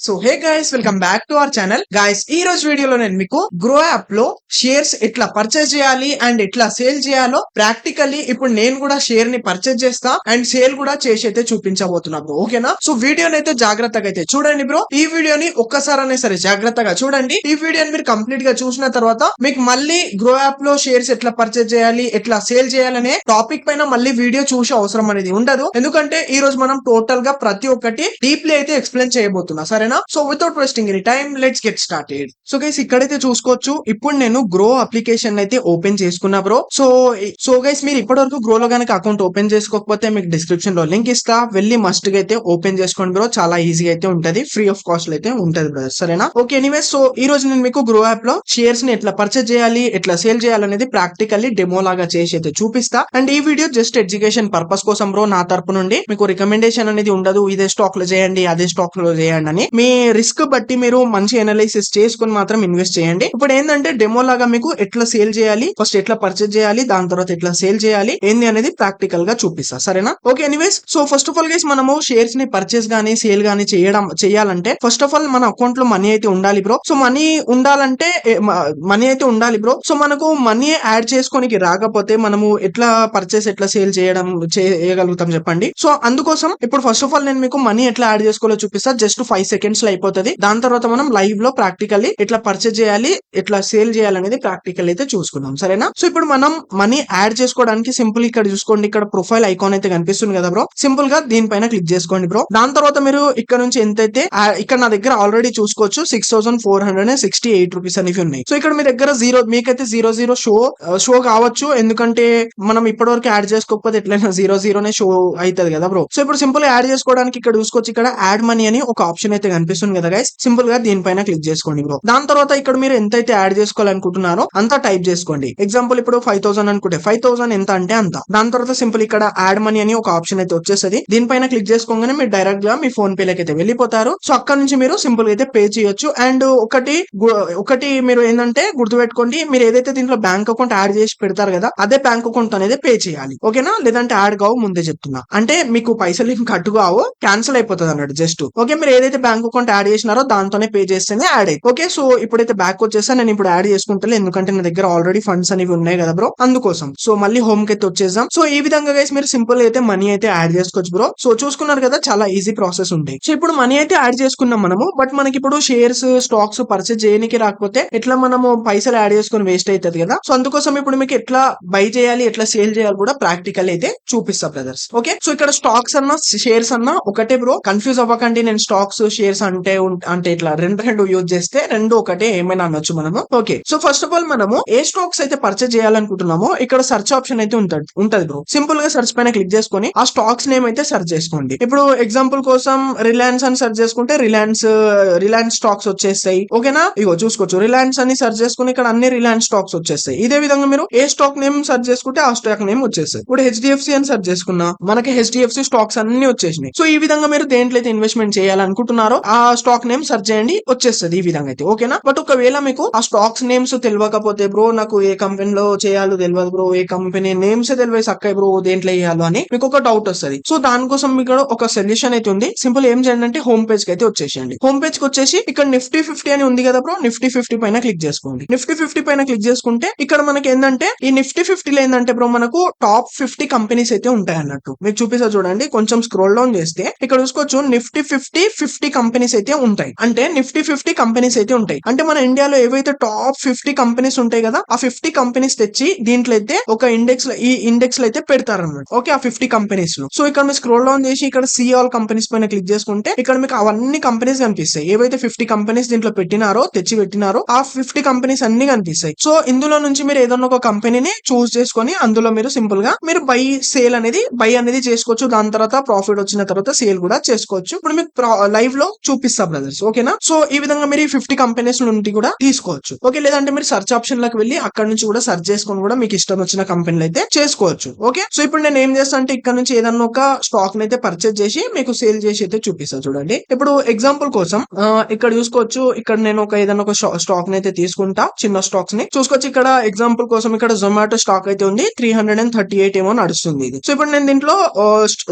So hey guys, welcome back to our channel. Guys, ఈ రోజు వీడియోలో నేను మీకు గ్రో యాప్ లో షేర్స్ ఎట్లా పర్చేజ్ చేయాలి అండ్ ఎట్లా సేల్ చేయాలో ప్రాక్టికల్లీ ఇప్పుడు నేను కూడా షేర్ ని పర్చేజ్ చేస్తా అండ్ సేల్ కూడా చేసి అయితే చూపించబోతున్నా బ్రో. ఓకేనా? సో వీడియోని అయితే జాగ్రత్తగా అయితే చూడండి బ్రో. ఈ వీడియోని ఒక్కసారనే సరే జాగ్రత్తగా చూడండి. ఈ వీడియోని మీరు కంప్లీట్ గా చూసిన తర్వాత మీకు మళ్ళీ గ్రో యాప్ లో షేర్స్ ఎట్లా పర్చేజ్ చేయాలి, ఎట్లా సేల్ చేయాలనే టాపిక్ పైన మళ్ళీ వీడియో చూసే అవసరం అనేది ఉండదు. ఎందుకంటే ఈ రోజు మనం టోటల్ గా ప్రతి ఒక్కటి డీప్లీ అయితే ఎక్స్ప్లెయిన్ చేయబోతున్నా. సరేనా? So without wasting any time let's get started. So guys, ఇక్కడైతే చూసుకోవచ్చు. ఇప్పుడు నేను గ్రో అప్లికేషన్ అయితే ఓపెన్ చేసుకున్నా బ్రో. సో గైస్, మీరు ఇప్పటివరకు గ్రో లో గనక అకౌంట్ ఓపెన్ చేసుకోకపోతే మీకు డిస్క్రిప్షన్ లో లింక్ ఇస్తా, వెళ్ళి మస్ట్ గా అయితే ఓపెన్ చేసుకోండి బ్రో. చాలా ఈజీగా అయితే ఉంటది, ఫ్రీ ఆఫ్ కాస్ట్ అయితే ఉంటది బ్రదర్. సరేనా? ఓకే, ఎనీవేస్, సో ఈ రోజు నేను మీకు గ్రో యాప్ లో షేర్స్ ని ఎట్లా పర్చేజ్ చేయాలి, ఎట్లా సేల్ చేయాలనేది ప్రాక్టికల్లీ డెమో లాగా చేసి అయితే చూపిస్తా. అండ్ ఈ వీడియో జస్ట్ ఎడ్యుకేషన్ పర్పస్ కోసం బ్రో. నా తరపు నుండి మీకు రికమెండేషన్ అనేది ఉండదు, ఇదే స్టాక్ లో చేయండి అదే స్టాక్ లో చేయండి అని. మీ రిస్క్ బట్టి మీరు మంచి ఎనాలిసిస్ చేసుకుని మాత్రం ఇన్వెస్ట్ చేయండి. ఇప్పుడు ఏంటంటే డెమో లాగా మీకు ఎట్లా సేల్ చేయాలి, ఫస్ట్ ఎట్లా పర్చేజ్ చేయాలి, దాని తర్వాత ఎట్లా సేల్ చేయాలి ఏంది అనేది ప్రాక్టికల్ గా చూపిస్తా. సరేనా? Okay, anyways, so first of all guys, మనము షేర్స్ ని పర్చేస్ గానీ సేల్ గానీ చేయాలంటే ఫస్ట్ ఆఫ్ ఆల్ మన అకౌంట్ లో మనీ అయితే ఉండాలి బ్రో. సో మనీ ఉండాలంటే మనీ అయితే ఉండాలి బ్రో. సో మనకు మనీ యాడ్ చేసుకోనికి రాకపోతే మనము ఎట్లా పర్చేస్ ఎట్లా సేల్ చేయగలుగుతాం చెప్పండి. సో అందుకోసం ఇప్పుడు ఫస్ట్ ఆఫ్ ఆల్ నేను మీకు మనీ ఎట్లా యాడ్ చేసుకోవాలో చూపిస్తా. జస్ట్ 5 సెకండ్స్ లో అయిపోతుంది. దాని తర్వాత మనం లైవ్ లో ప్రాక్టికల్లీ ఎట్లా పర్చేజ్ చేయాలి, ఎట్లా సేల్ చేయాలనేది ప్రాక్టికల్ అయితే చూసుకుందాం. సరేనా? సో ఇప్పుడు మనం మనీ యాడ్ చేసుకోవడానికి సింపుల్ ఇక్కడ చూసుకోండి, ఇక్కడ ప్రొఫైల్ ఐకాన్ అయితే కనిపిస్తుంది కదా బ్రో. సింపుల్ గా దీనిపైన క్లిక్ చేసుకోండి బ్రో. దాని తర్వాత మీరు ఇక్కడ నుంచి ఎంతైతే ఇక్కడ నా దగ్గర ఆల్రెడీ చూసుకోవచ్చు 6468 రూపీస్ అనేవి ఉన్నాయి. సో ఇక్కడ మీ దగ్గర జీరో, మీకైతే 00 షో కావచ్చు, ఎందుకంటే మనం ఇప్పటివరకు యాడ్ చేసుకోకపోతే ఎట్లయినా 00నే షో అవుతుంది కదా బ్రో. సో ఇప్పుడు సింపుల్ యాడ్ చేసుకోవడానికి ఇక్కడ చూసుకోవచ్చు, ఇక్కడ యాడ్ మనీ అని ఒక ఆప్షన్ అయితే కనిపిస్తుంది కదా గైస్. సింపుల్ గా దీనిపైన క్లిక్ చేసుకోండి బ్రో. దాని తర్వాత ఇక్కడ మీరు ఎంతైతే యాడ్ చేసుకోవాలనుకుంటున్నారో అంత టైప్ చేసుకోండి. ఎగ్జాంపుల్ ఇప్పుడు 5000 అనుకుంటే 5000 ఎంత అంటే అంత. దాని తర్వాత సింపుల్ ఇక్కడ యాడ్ మనీ అని ఒక ఆప్షన్ అయితే వచ్చేస్తుంది. దీనిపైన క్లిక్ చేసుకోగానే మీరు డైరెక్ట్ గా మీ ఫోన్ పే లకి అయితే వెళ్ళిపోతారు. సో అక్కడ నుంచి మీరు సింపుల్ గా అయితే పే చేయొచ్చు. అండ్ ఒకటి మీరు ఏంటంటే గుర్తుపెట్టుకోండి, మీరు ఏదైతే దీంట్లో బ్యాంక్ అకౌంట్ యాడ్ చేసి పెడతారు కదా, అదే బ్యాంక్ అకౌంట్ అనేది పే చేయాలి. ఓకేనా? లేదంటే యాడ్ కావు, ముందే చెప్తున్నా. అంటే మీకు పైసలు ఏం కట్టు కావు, క్యాన్సిల్ అయిపోతుంది అన్నట్టు జస్ట్. ఓకే, మీరు ఏదైతే బ్యాంక్ అకౌంట్ యాడ్ చేసినారో దాంతోనే పే చేస్తేనే యాడ్ అయ్యి. ఓకే, సో ఇప్పుడైతే బ్యాక్ వచ్చేసా, నేను ఇప్పుడు యాడ్ చేసుకుంటా, ఎందుకంటే నా దగ్గర ఆల్రెడీ ఫండ్స్ అనేవి ఉన్నాయి కదా బ్రో, అందుకోసం. సో మళ్ళీ హోమ్ కి అయితే వచ్చేద్దాం. సో ఈ విధంగా గైస్ మీరు సింపుల్ అయితే మనీ అయితే యాడ్ చేసుకోవచ్చు బ్రో. సో చూసుకున్నారు కదా, చాలా ఈజీ ప్రాసెస్ ఉంటాయి. సో ఇప్పుడు మనీ అయితే యాడ్ చేసుకున్నాం మనము, బట్ మనకి ఇప్పుడు షేర్స్ స్టాక్స్ పర్చేజ్ చేయడానికి రాకపోతే ఎట్లా మనము పైసలు యాడ్ చేసుకుని వేస్ట్ అవుతుంది కదా. సో అందుకోసం ఇప్పుడు మీకు ఎట్లా బై చేయాలి, ఎట్లా సేల్ చేయాలి కూడా ప్రాక్టికల్ అయితే చూపిస్తా బ్రదర్స్. ఓకే, సో ఇక్కడ స్టాక్స్ అన్నా షేర్స్ అన్నా ఒకటే బ్రో, కన్ఫ్యూజ్ అవ్వకండి. నేను స్టాక్స్ షేర్స్ అంటే ఇట్లా రెండు యూజ్ చేస్తే రెండు ఒకటే ఏమైనా అనొచ్చు మనము. Okay, so first of all మనము ఏ స్టాక్స్ అయితే పర్చేజ్ చేయాలనుకుంటున్నామో ఇక్కడ సర్చ్ ఆప్షన్ అయితే ఉంటది బ్రో. సింపుల్ గా సర్చ్ పైన క్లిక్ చేసుకొని ఆ స్టాక్స్ నేమ్ అయితే సర్చ్ చేసుకోండి. ఇప్పుడు ఎగ్జాంపుల్ కోసం రిలయన్స్ అని సర్చ్ చేసుకుంటే రిలయన్స్ స్టాక్స్ వచ్చేస్తాయి. ఓకేనా? ఇగో చూసుకోవచ్చు, రిలయన్స్ అని సర్చ్ చేసుకుని ఇక్కడ అన్ని రిలయన్స్ స్టాక్స్ వచ్చేస్తాయి. ఇదే విధంగా మీరు ఏ స్టాక్ నేమ్ సర్చ్ చేసుకుంటే ఆ స్టాక్ నేమ్ వచ్చేస్తాయి. ఇప్పుడు హెచ్డిఎఫ్సి అని సర్చ్ చేసుకున్నా, మనకి హెచ్డిఎఫ్సి స్టాక్స్ అన్ని వచ్చేసినాయి. సో ఈ విధంగా మీరు దేంట్లో అయితే ఇన్వెస్ట్మెంట్ చేయాలనుకుంటున్నారో ఆ స్టాక్ నేమ్ సర్చ్ చేయండి, వచ్చేస్తుంది ఈ విధంగా అయితే. ఓకేనా? బట్ ఒకవేళ మీకు ఆ స్టాక్స్ నేమ్స్ తెలియకపోతే బ్రో, నాకు ఏ కంపెనీలో చేయాలో తెలియదు బ్రో, ఏ కంపెనీ నేమ్స్ తెలియదు సక్క బ్రో, దేంట్లో వేయాలో అని మీకు ఒక డౌట్ వస్తుంది. సో దానికోసం మీకు ఒక సొల్యూషన్ అయితే ఉంది. సింపుల్ ఏం చేయండి అంటే హోమ్ పేజ్ కి అయితే వచ్చేసేయండి. హోమ్ పేజ్ కి వచ్చేసి ఇక్కడ నిఫ్టీ 50 అని ఉంది కదా బ్రో, నిఫ్టీ 50 పైన క్లిక్ చేసుకోండి. నిఫ్టీ 50 పైన క్లిక్ చేసుకుంటే ఇక్కడ మనకి ఏంటంటే ఈ నిఫ్టీ 50లో ఏంటంటే బ్రో మనకు టాప్ 50 కంపెనీస్ అయితే ఉంటాయి అన్నట్టు. మీకు చూపిస్తా చూడండి, కొంచెం స్క్రోల్ డౌన్ చేస్తే ఇక్కడ చూసుకోవచ్చు నిఫ్టీ 50 కంపెనీస్ అయితే ఉంటాయి. అంటే నిఫ్టీ 50 కంపెనీస్ అయితే ఉంటాయి. అంటే మన ఇండియాలో ఏవైతే టాప్ 50 కంపెనీస్ ఉంటాయి కదా, ఆ 50 కంపెనీస్ తెచ్చి దీంట్లో అయితే ఒక ఇండెక్స్ లో, ఈ ఇండెక్స్ లో అయితే పెడతారు అన్నమాట. ఓకే, ఆ 50 కంపెనీస్ లో. సో ఇక్కడ మీరు స్క్రోల్ డౌన్ చేసి ఇక్కడ సీ ఆల్ కంపెనీస్ పైన క్లిక్ చేసుకుంటే ఇక్కడ మీకు అవన్నీ కంపెనీస్ కనిపిస్తాయి. ఏవైతే 50 కంపెనీస్ దీంట్లో తెచ్చి పెట్టినారో ఆ 50 కంపెనీస్ అన్ని కనిపిస్తాయి. సో ఇందులో నుంచి మీరు ఏదన్నా ఒక కంపెనీని చూస్ చేసుకొని అందులో మీరు సింపుల్ గా మీరు బై అనేది చేసుకోవచ్చు. దాని తర్వాత ప్రాఫిట్ వచ్చిన తర్వాత సేల్ కూడా చేసుకోవచ్చు. ఇప్పుడు మీకు లైవ్ లో చూపిస్తా బ్రదర్స్. ఓకేనా? సో ఈ విధంగా మీరు 50 కంపెనీస్ నుండి కూడా తీసుకోవచ్చు. ఓకే, లేదంటే మీరు సర్చ్ ఆప్షన్ లకు వెళ్ళి అక్కడ నుంచి కూడా సర్చ్ చేసుకొని కూడా మీకు ఇష్టం వచ్చిన కంపెనీలు అయితే చేసుకోవచ్చు. ఓకే, సో ఇప్పుడు నేను ఏం చేస్తా అంటే ఇక్కడ నుంచి ఏదన్నా ఒక స్టాక్ అయితే పర్చేజ్ చేసి మీకు సేల్ చేసి అయితే చూపిస్తా చూడండి. ఇప్పుడు ఎగ్జాంపుల్ కోసం ఇక్కడ చూసుకోవచ్చు, ఇక్కడ నేను ఏదైనా ఒక స్టాక్ అయితే తీసుకుంటా, చిన్న స్టాక్స్ ని చూసుకోవచ్చు. ఇక్కడ ఎగ్జాంపుల్ కోసం ఇక్కడ జొమాటో స్టాక్ అయితే ఉంది, 338 ఏమో నడుస్తుంది ఇది. సో ఇప్పుడు నేను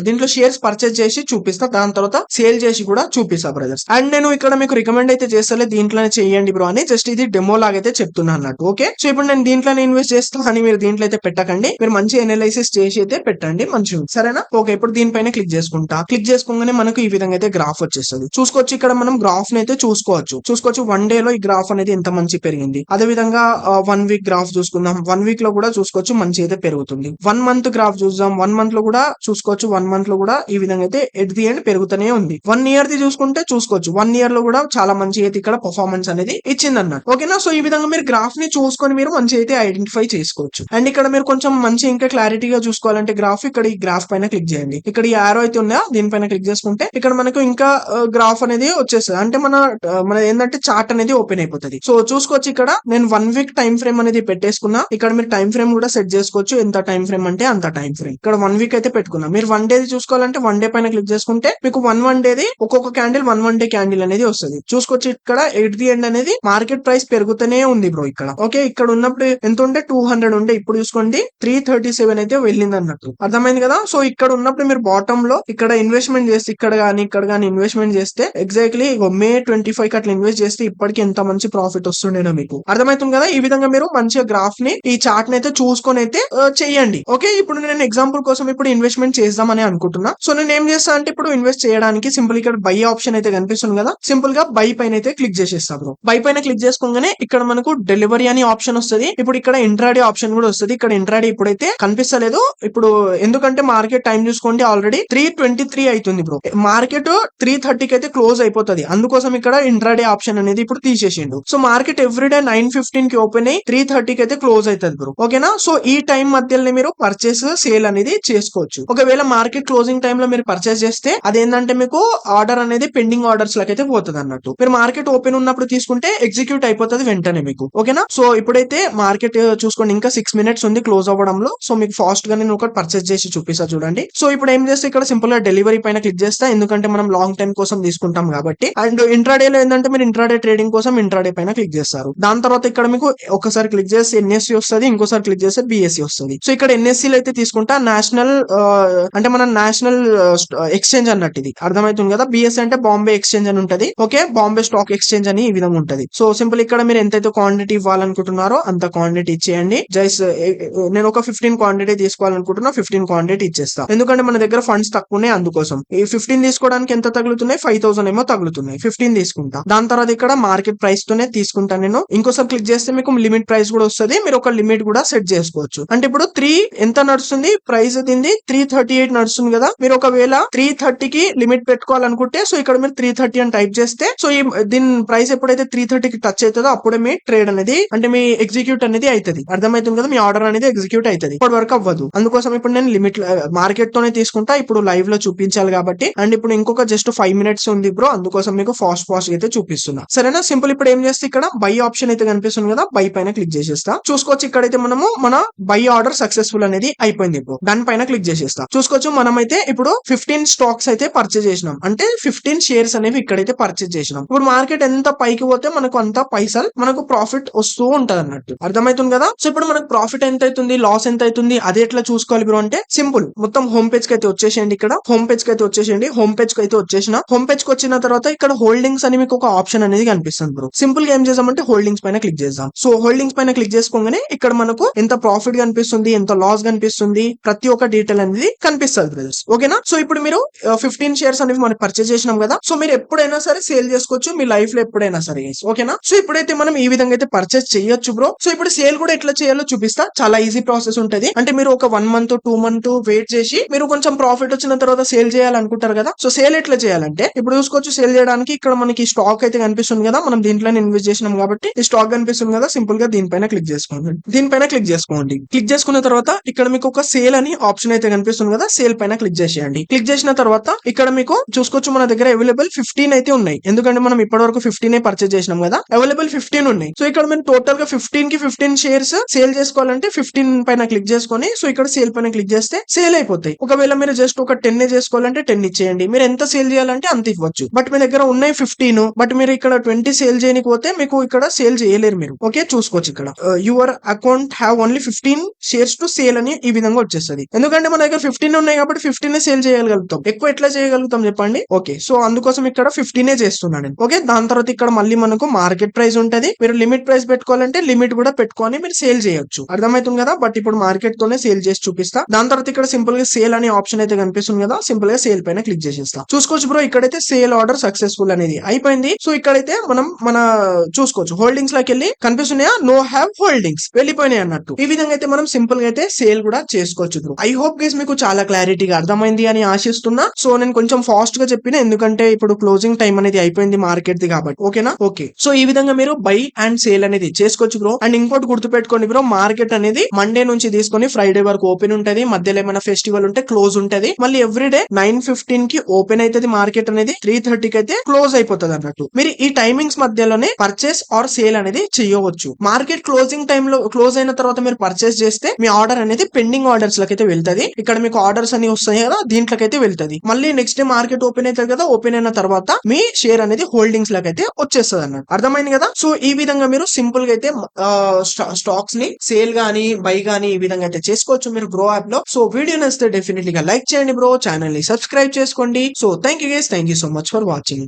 దీంట్లో షేర్స్ పర్చేజ్ చేసి చూపిస్తా, దాని తర్వాత సేల్ చేసి కూడా చూపిస్తా బ్రదర్స్. అండ్ నేను ఇక్కడ మీకు రికమెండ్ అయితే చేస్తలే దీంట్లోనే చేయండి బ్రో అని, జస్ట్ ఇది డెమో లాగైతే చెప్తున్నా అన్నట్టు. ఓకే, సో ఇప్పుడు నేను దీంట్లోనే ఇన్వెస్ట్ చేస్తా అని మీరు దీంట్లో అయితే పెట్టకండి, మీరు మంచి ఎనలైసిస్ చేసి అయితే పెట్టండి మంచిగా, సరేనా? ఓకే, ఇప్పుడు దీనిపైన క్లిక్ చేసుకుంటా. క్లిక్ చేసుకోగానే మనకు ఈ విధంగా అయితే గ్రాఫ్ వచ్చేస్తుంది. చూసుకోవచ్చు ఇక్కడ మనం గ్రాఫ్ ని అయితే చూసుకోవచ్చు 1 డే లో ఈ గ్రాఫ్ అనేది ఎంత మంచి పెరిగింది. అదే విధంగా 1 వీక్ గ్రాఫ్ చూసుకుందాం. 1 వీక్ లో కూడా చూసుకోవచ్చు మంచి అయితే పెరుగుతుంది. 1 మంత్ గ్రాఫ్ చూద్దాం. 1 మంత్ లో కూడా చూసుకోవచ్చు 1 మంత్ లో కూడా ఈ విధంగా అయితే ఎట్ ది ఎండ్ పెరుగుతూనే ఉంది. 1 ఇయర్ ది చూసుకుంటే చూసుకోవచ్చు 1 ఇయర్ లో కూడా చాలా మంచి అయితే ఇక్కడ పర్ఫార్మెన్స్ అనేది ఇచ్చింది అన్నట్టు. ఓకేనా, సో ఈ విధంగా మీరు గ్రాఫ్ ని చూసుకొని మీరు మంచి అయితే ఐడెంటిఫై చేసుకోవచ్చు. అండ్ ఇక్కడ మీరు కొంచెం మంచి ఇంకా క్లారిటీగా చూసుకోవాలంటే గ్రాఫ్, ఇక్కడ ఈ గ్రాఫ్ పైన క్లిక్ చేయండి. ఇక్కడ ఈ యారో అయితే ఉందా దీనిపైన క్లిక్ చేసుకుంటే ఇక్కడ మనకు ఇంకా గ్రాఫ్ అనేది వచ్చేస్తుంది. అంటే మన ఏంటంటే చార్ట్ అనేది ఓపెన్ అయిపోతుంది. సో చూసుకోవచ్చు ఇక్కడ నేను 1 వీక్ టైం ఫ్రేమ్ అనేది పెట్టేసుకున్నా. ఇక్కడ మీరు టైం ఫ్రేమ్ కూడా సెట్ చేసుకోవచ్చు, ఎంత టైం ఫ్రేమ్ అంటే అంత టైం ఫ్రేమ్. ఇక్కడ 1 వీక్ అయితే పెట్టుకున్నా. మీరు 1 డే చూసుకోవాలంటే 1 డే పైన క్లిక్ చేసుకుంటే మీకు 1 డేది ఒక్కొక్క క్యాండిల్ 1 డే క్యాండిల్ అనేది వస్తుంది. చూసుకోవచ్చు ఇక్కడ ఎట్ ది ఎండ్ అనేది మార్కెట్ ప్రైస్ పెరుగుతూనే ఉంది బ్రో ఇక్కడ. ఓకే, ఇక్కడ ఉన్నప్పుడు ఎంత ఉంటే 200 ఉండే, ఇప్పుడు చూసుకోండి 337 అయితే వెళ్ళింది అన్నట్టు. అర్థమైంది కదా? సో ఇక్కడ ఉన్నప్పుడు మీరు బాటమ్ లో ఇక్కడ ఇన్వెస్ట్మెంట్ చేస్తే ఇక్కడ గానీ ఇన్వెస్ట్మెంట్ చేస్తే ఎగ్జాక్ట్లీ మే 25 కి అట్లా ఇన్వెస్ట్ చేస్తే ఇప్పటికి ఎంత మంచి ప్రాఫిట్ వస్తుండేనో మీకు అర్థమవుతుంది కదా. ఈ విధంగా మీరు మంచిగా గ్రాఫ్ ని ఈ చార్ట్ ని అయితే చూసుకొని అయితే చెయ్యండి. ఓకే, ఇప్పుడు నేను ఎగ్జాంపుల్ కోసం ఇప్పుడు ఇన్వెస్ట్మెంట్ చేద్దామని అనుకుంటున్నా. సో నేను ఏం చేస్తా అంటే ఇప్పుడు ఇన్వెస్ట్ చేయడానికి సింపుల్ ఇక్కడ బై ఆప్షన్ అయితే కనిపిస్తుంది కదా, సింపుల్ గా బై పైన అయితే క్లిక్ చేసేస్తా బ్రో. బై పైన క్లిక్ చేసుకోగానే ఇక్కడ మనకు డెలివరీ అని ఆప్షన్ వస్తుంది. ఇప్పుడు ఇక్కడ ఇంట్రాడే ఆప్షన్ కూడా వస్తుంది. ఇక్కడ ఇంట్రాడే ఇప్పుడైతే కనిపిస్తలేదు ఇప్పుడు, ఎందుకంటే మార్కెట్ టైం చూసుకోండి ఆల్రెడీ 3:23 అవుతుంది బ్రో. మార్కెట్ 3:30 కి అయితే క్లోజ్ అయిపోతుంది. అందుకోసం ఇక్కడ ఇంట్రాడే ఆప్షన్ అనేది ఇప్పుడు తీసేసిండు. సో మార్కెట్ ఎవ్రీడే 9:15 కి ఓపెన్ అయ్యి 3:30 కి అయితే క్లోజ్ అవుతుంది బ్రో. ఓకేనా, సో ఈ టైం మధ్యలోనే మీరు పర్చేస్ సేల్ అనేది చేసుకోవచ్చు. ఒకవేళ మార్కెట్ క్లోజింగ్ టైమ్ లో మీరు పర్చేస్ చేస్తే అదేంటంటే మీకు ఆర్డర్ అనేది పెండింగ్ ఆర్డర్స్ లకైతే పోతుంది అన్నట్టు. మీరు మార్కెట్ ఓపెన్ ఉన్నప్పుడు తీసుకుంటే ఎగ్జిక్యూట్ అయిపోతుంది వెంటనే మీకు. ఓకేనా, సో ఇప్పుడైతే మార్కెట్ చూసుకోండి ఇంకా 6 మినిట్స్ ఉంది క్లోజ్ అవ్వడంలో. సో మీకు ఫాస్ట్ గా నేను ఒకటి పర్చేస్ చేసి చూపిస్తా చూడండి. సో ఇప్పుడు ఏం చేస్తే ఇక్కడ సింపుల్ గా డెలివరీ పైన క్లిక్ చేస్తా, ఎందుకంటే మనం లాంగ్ టైం కోసం తీసుకుంటాం కాబట్టి. అండ్ ఇంట్రాడే లో ఏంటంటే మీరు ఇంట్రాడే ట్రేడింగ్ కోసం ఇంట్రాడే పైన క్లిక్ చేస్తారు. దాని తర్వాత ఇక్కడ మీకు ఒకసారి క్లిక్ చేస్తే ఎన్ఎస్సి వస్తుంది, ఇంకోసారి క్లిక్ చేస్తే బిఎస్సి వస్తుంది. సో ఇక్కడ ఎన్ఎస్సి లో అయితే తీసుకుంటా నేషనల్ అంటే మన నేషనల్ ఎక్స్చేంజ్ అన్నట్టు ఇది అర్థమవుతుంది కదా. బిఎస్సి అంటే బాంబే ఎక్స్చేంజ్ అని ఉంటది. ఓకే, బాంబే స్టాక్ ఎక్స్చేంజ్ అని ఈ విధంగా ఉంటది. సో సింపుల్ ఇక్కడ మీరు ఎంతైతే క్వాంటిటీ ఇవ్వాలనుకుంటున్నారో అంత క్వాంటిటీ ఇచ్చేయండి. జస్ట్ నేను ఒక 15 క్వాంటిటీ తీసుకోవాలనుకుంటున్నా, 15 క్వాంటిటీ ఇచ్చేస్తా, ఎందుకంటే మన దగ్గర ఫండ్స్ తక్కువనే అందుకోసం. ఈ 15 తీసుకోవడానికి ఎంత తగులుతున్నాయి 5,000 ఏమో తగులుతున్నాయి. 15 తీసుకుంటా. దాని తర్వాత ఇక్కడ మార్కెట్ ప్రైస్ తోనే తీసుకుంటా నేను. ఇంకోసారి క్లిక్ చేస్తే మీకు లిమిట్ ప్రైస్ కూడా వస్తుంది, మీరు ఒక లిమిట్ కూడా సెట్ చేసుకోవచ్చు. అంటే ఇప్పుడు 3 ఎంత నడుస్తుంది ప్రైస్ దీన్ని 338 నడుస్తుంది కదా, మీరు ఒకవేళ 330 కి లిమిట్ పెట్టుకోవాలనుకుంటే సో ఇక్కడ మీరు 330 అని టైప్ చేస్తే సో దీని ప్రైస్ ఎప్పుడైతే 330 కి టచ్ అవుతుందో అప్పుడే మీ ట్రేడ్ అనేది అంటే మీ ఎగ్జిక్యూట్ అనేది అవుతుంది. అర్థమవుతుంది కదా, మీ ఆర్డర్ అనేది ఎగ్జిక్యూట్ అవుతుంది. ఇప్పటి వరకు అవ్వదు. అందుకోసం ఇప్పుడు నేను లిమిట్ మార్కెట్ తోనే తీసుకుంటా, ఇప్పుడు లైవ్ లో చూపించాలి కాబట్టి. అండ్ ఇప్పుడు ఇంకొక జస్ట్ 5 మినిట్స్ ఉంది బ్రో, అందుకోసం మీకు ఫాస్ట్ అయితే చూపిస్తున్నా, సరేనా. సింపుల్ ఇప్పుడు ఏం చేస్తే ఇక్కడ బై ఆప్షన్ అయితే కనిపిస్తుంది కదా, బై పైన క్లిక్ చేసేస్తా. చూసుకోవచ్చు ఇక్కడైతే మనము మన బై ఆర్డర్ సక్సెస్ఫుల్ అనేది అయిపోయింది. ఇప్పుడు దాని పైన క్లిక్ చేసేస్తా. చూసుకోవచ్చు మనమైతే ఇప్పుడు 15 స్టాక్స్ అయితే పర్చేజ్ చేసినాం, అంటే 15 షేర్స్ అనేవి ఇక్కడైతే పర్చేజ్ చేసినాం. ఇప్పుడు మార్కెట్ ఎంత పైకి పోతే మనకు అంత పైసలు మనకు ప్రాఫిట్ వస్తూ ఉంటది అన్నట్టు. అర్థమవుతుంది కదా. సో ఇప్పుడు మనకు ప్రాఫిట్ ఎంత అవుతుంది, లాస్ ఎంత అవుతుంది, అది ఎట్లా చూసుకోవాలి బ్రో అంటే సింపుల్ మొత్తం హోమ్ పేజ్ కి అయితే వచ్చేసేయండి. ఇక్కడ హోమ్ పేజ్ కి అయితే వచ్చేసేయండి. హోమ్ పేజ్ కి అయితే వచ్చేసిన. హోమ్ పేజ్ కి వచ్చిన తర్వాత ఇక్కడ హోల్డింగ్స్ అని మీకు ఒక ఆప్షన్ అనేది కనిపిస్తుంది బ్రో. సింపుల్ గా ఏం చేద్దామంటే హోల్డింగ్స్ పైన క్లిక్ చేద్దాం. సో హోల్డింగ్స్ పైన క్లిక్ చేసుకోగానే ఇక్కడ మనకు ఎంత ప్రాఫిట్ కనిపిస్తుంది, ఎంత లాస్ కనిపిస్తుంది, ప్రతి ఒక్క డీటెయిల్ అనేది కనిపిస్తుంది బ్రదర్స్. ఓకేనా, సో ఇప్పుడు మీరు 15 షేర్స్ అనేవి మనం పర్చేజ్ చేసినాం కదా, సో మీరు ఎప్పుడైనా సరే సేల్ చేసుకోవచ్చు మీ లైఫ్ లో ఎప్పుడైనా సరే. ఓకేనా, సో ఇప్పుడైతే మనం ఈ విధంగా అయితే పర్చేజ్ చేయొచ్చు బ్రో. సో ఇప్పుడు సేల్ కూడా ఎట్లా చేయాలో చూపిస్తా. చాలా ఈజీ ప్రాసెస్ ఉంటది. అంటే మీరు ఒక 1 మంత్ 2 మంత్ వెయిట్ చేసి మీరు కొంచెం ప్రాఫిట్ వచ్చిన తర్వాత సేల్ చేయాలనుకుంటారు కదా. సో సేల్ ఎట్లా చేయాలంటే ఇప్పుడు చూసుకోవచ్చు, సేల్ చేయడానికి ఇక్కడ మనకి స్టాక్ అయితే కనిపిస్తుంది కదా, మనం దీంట్లోనే ఇన్వెస్ట్ చేసినాం కాబట్టి ఈ స్టాక్ కనిపిస్తుంది కదా, సింపుల్ గా దీనిపైన క్లిక్ చేసుకోండి. దీనిపైన క్లిక్ చేసుకోండి. క్లిక్ చేసుకున్న తర్వాత ఇక్కడ మీకు ఒక సేల్ అని ఆప్షన్ అయితే కనిపిస్తుంది కదా, సేల్ పైన క్లిక్ చేసేయండి. క్లిక్ చేసిన తర్వాత ఇక్కడ మీకు చూసుకోవచ్చు మన దగ్గర అవైలబుల్ 15 అయితే ఉన్నాయి, ఎందుకంటే మనం ఇప్పటి వరకు 15 పర్చేజ్ చేసినాం కదా, అవైలబుల్ 15 ఉన్నాయి. సో ఇక్కడ మేము టోటల్ గా 15 షేర్స్ సేల్ చేసుకోవాలంటే 15 పైన క్లిక్ చేసుకొని సో ఇక్కడ సేల్ పైన క్లిక్ చేస్తే సేల్ అయిపోతాయి. ఒకవేళ మీరు జస్ట్ ఒక 10 చేసుకోవాలంటే 10 ఇచ్చేయండి. మీరు ఎంత సేల్ చేయాలంటే అంత ఇవ్వచ్చు. బట్ మీ దగ్గర ఉన్నాయి 15, బట్ మీరు ఇక్కడ 20 సేల్ చేయకపోతే మీకు ఇక్కడ సేల్ చేయలేరు మీరు. ఓకే, చూసుకోవచ్చు ఇక్కడ your account have only 15 shares to sale అని ఈ విధంగా వచ్చేస్తుంది. ఎందుకంటే మన దగ్గర 15 ఉన్నాయి కాబట్టి 15 సేల్ చేయగలుగుతాం. ఎక్కువ ఎట్లా చేయగలుగుతాం చెప్పండి. ఓకే, సో అందుకోసం అందుకోసం ఇక్కడ 15 చేస్తున్నాను. ఓకే, దాని తర్వాత ఇక్కడ మళ్ళీ మనకు మార్కెట్ ప్రైస్ ఉంటది. మీరు లిమిట్ ప్రైస్ పెట్టుకోవాలంటే లిమిట్ కూడా పెట్టుకొని మీరు సేల్ చేయొచ్చు. అర్థమవుతుంది కదా. బట్ ఇప్పుడు మార్కెట్ తోనే సేల్ చేసి చూపిస్తా. దాని తర్వాత ఇక్కడ సింపుల్ గా సేల్ అనే ఆప్షన్ అయితే కనిపిస్తుంది కదా, సింపుల్ గా సేల్ పైన క్లిక్ చేసేస్తా. చూసుకోవచ్చు బ్రో, ఇక్కడైతే సేల్ ఆర్డర్ సక్సెస్ఫుల్ అనేది అయిపోయింది. సో ఇక్కడైతే మనం మన చూసుకోవచ్చు హోల్డింగ్స్ లోకి వెళ్ళి కనిపిస్తున్నాయా, నో హ్యావ్ హోల్డింగ్స్ వెళ్ళిపోయినాయి అన్నట్టు. ఈ విధంగా అయితే మనం సింపుల్ గా అయితే సేల్ కూడా చేసుకోవచ్చు బ్రో. ఐ హోప్ గైస్ మీకు చాలా క్లారిటీగా అర్థమైంది అని ఆశిస్తున్నా. సో నేను కొంచెం ఫాస్ట్ గా చెప్పిన, ఎందుకంటే ఇప్పుడు క్లోజింగ్ టైం అనేది అయిపోయింది మార్కెట్ ది కాబట్టి. ఓకేనా. ఓకే, సో ఈ విధంగా మీరు బై అండ్ సేల్ అనేది చేసుకోవచ్చు బ్రో. అండ్ ఇంకోటి గుర్తుపెట్టుకోండి బ్రో, మార్కెట్ అనేది మండే నుంచి తీసుకొని ఫ్రైడే వరకు ఓపెన్ ఉంటది. మధ్యలో ఏమైనా ఫెస్టివల్ ఉంటే క్లోజ్ ఉంటది. మళ్ళీ ఎవ్రీడే 9:15 కి ఓపెన్ అవుతుంది మార్కెట్ అనేది, 3:30 కి అయితే క్లోజ్ అయిపోతుంది అన్నట్టు. మీరు ఈ టైమింగ్స్ మధ్యలోనే పర్చేస్ ఆర్ సేల్ అనేది చేయవచ్చు. మార్కెట్ క్లోజింగ్ టైమ్ లో క్లోజ్ అయిన తర్వాత మీరు పర్చేస్ చేస్తే మీ ఆర్డర్ అనేది పెండింగ్ ఆర్డర్స్ లకైతే వెళ్తది. ఇక్కడ మీకు ఆర్డర్స్ అని వస్తాయి కదా, దీంట్లోకైతే వెళ్తది. మళ్ళీ నెక్స్ట్ డే మార్కెట్ ఓపెన్ అవుతుంది కదా, ఓపెన్ అయిన తర్వాత మీ షేర్ అనేది హోల్డింగ్స్ లకైతే వచ్చేస్తుంది అన్నట్టు. అర్థమైంది కదా. సో ఈ విధంగా మీరు సింపుల్ గా అయితే స్టాక్స్ ని సేల్ గానీ బై గానీ ఈ విధంగా అయితే చేసుకోవచ్చు మీరు గ్రో యాప్ లో. సో వీడియో నచ్చితే డెఫినెట్లీ గా లైక్ చేయండి బ్రో, ఛానల్ ని సబ్స్క్రైబ్ చేసుకోండి. So thank you guys, thank you so much for watching.